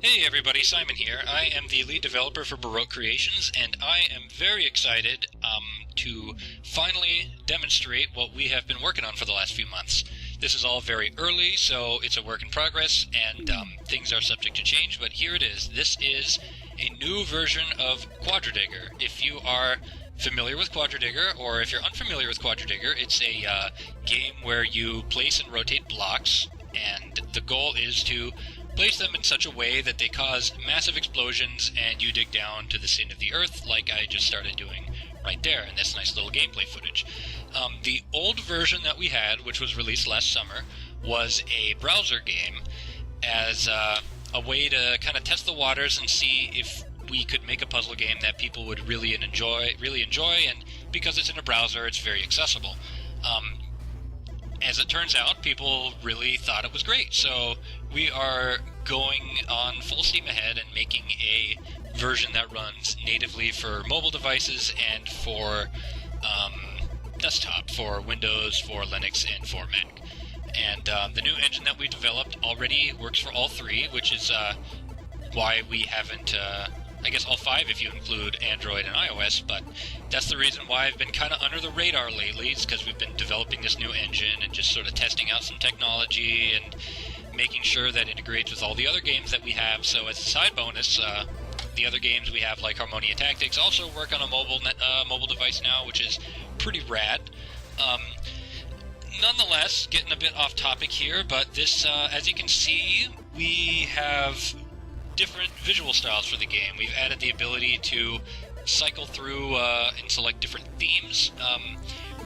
Hey everybody, Simon here. I am the lead developer for Baroque Creations, and I am very excited to finally demonstrate what we have been working on for the last few months. This is all very early, so it's a work in progress, and things are subject to change, but here it is. This is a new version of QuadraDigger. If you are familiar with QuadraDigger, or if you're unfamiliar with QuadraDigger, it's a game where you place and rotate blocks, and the goal is to place them in such a way that they cause massive explosions and you dig down to the center of the earth, like I just started doing right there in this nice little gameplay footage. The old version that we had, which was released last summer, was a browser game as a way to kind of test the waters and see if we could make a puzzle game that people would really enjoy, and because it's in a browser, it's very accessible. As it turns out, people really thought it was great, so we are going on full steam ahead and making a version that runs natively for mobile devices and for desktop, for Windows, for Linux, and for Mac. And the new engine that we developed already works for all three, which is why we haven't... I guess all five if you include Android and iOS, but that's the reason why I've been kind of under the radar lately. It's because we've been developing this new engine and just sort of testing out some technology and making sure that it integrates with all the other games that we have. So as a side bonus, the other games we have, like Harmonia Tactics, also work on a mobile device now, which is pretty rad. Nonetheless, getting a bit off topic here, but this, as you can see, we have different visual styles for the game. We've added the ability to cycle through and select different themes.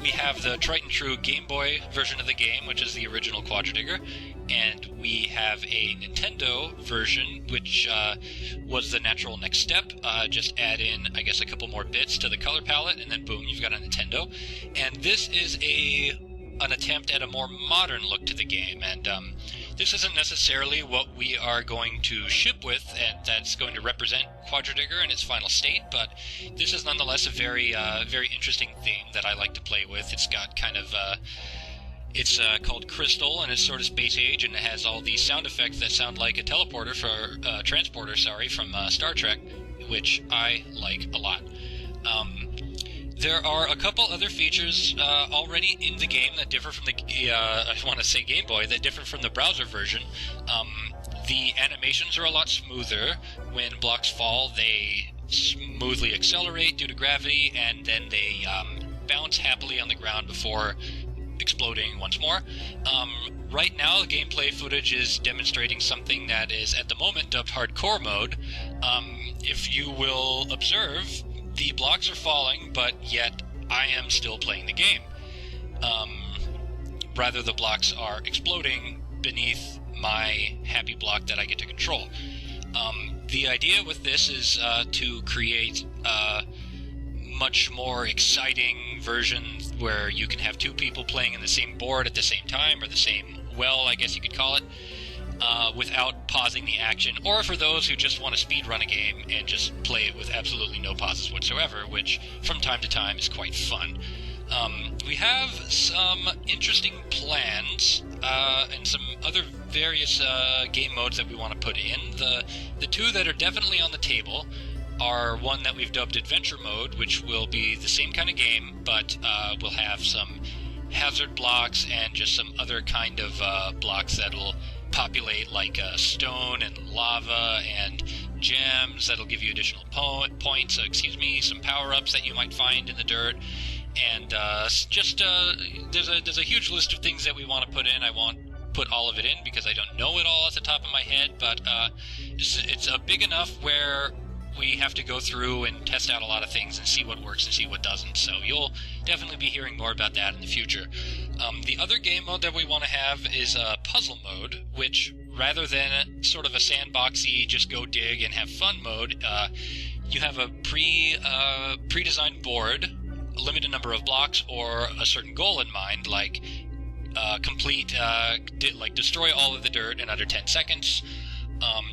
We have the tried and true Game Boy version of the game, which is the original QuadraDigger, and we have a Nintendo version, which was the natural next step. Just add in, I guess, a couple more bits to the color palette, and then boom, you've got a Nintendo. And this is an attempt at a more modern look to the game, and this isn't necessarily what we are going to ship with, and that's going to represent QuadraDigger in its final state, but this is nonetheless a very interesting theme that I like to play with. It's got kind of, it's called Crystal, and it's sort of space age, and it has all these sound effects that sound like a transporter, from Star Trek, which I like a lot. There are a couple other features already in the game that differ from the, I want to say Game Boy, that differ from the browser version. The animations are a lot smoother. When blocks fall, they smoothly accelerate due to gravity, and then they bounce happily on the ground before exploding once more. Right now, the gameplay footage is demonstrating something that is, at the moment, dubbed Hardcore Mode. If you will observe, the blocks are falling, but yet I am still playing the game. Rather, the blocks are exploding beneath my happy block that I get to control. The idea with this is to create much more exciting versions where you can have two people playing in the same board at the same time, or the same well, I guess you could call it, without pausing the action, or for those who just want to speedrun a game and just play it with absolutely no pauses whatsoever, which from time to time is quite fun. We have some interesting plans and some other various game modes that we want to put in. The two that are definitely on the table are one that we've dubbed Adventure Mode, which will be the same kind of game, but will have some hazard blocks and just some other kind of blocks that'll populate, like stone and lava and gems that'll give you additional points, some power-ups that you might find in the dirt, and there's a huge list of things that we want to put in. I won't put all of it in because I don't know it all off the top of my head, but it's big enough where we have to go through and test out a lot of things and see what works and see what doesn't, so you'll definitely be hearing more about that in the future. The other game mode that we want to have is a puzzle mode, which, rather than sort of a sandboxy, just go dig and have fun mode, you have a pre-designed board, a limited number of blocks, or a certain goal in mind, like destroy all of the dirt in under 10 seconds.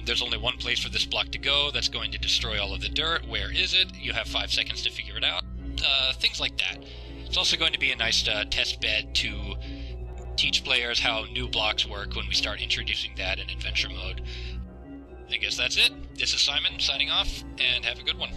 There's only one place for this block to go that's going to destroy all of the dirt. Where is it? You have 5 seconds to figure it out. Things like that. It's also going to be a nice test bed to teach players how new blocks work when we start introducing that in adventure mode. I guess that's it. This is Simon signing off, and have a good one.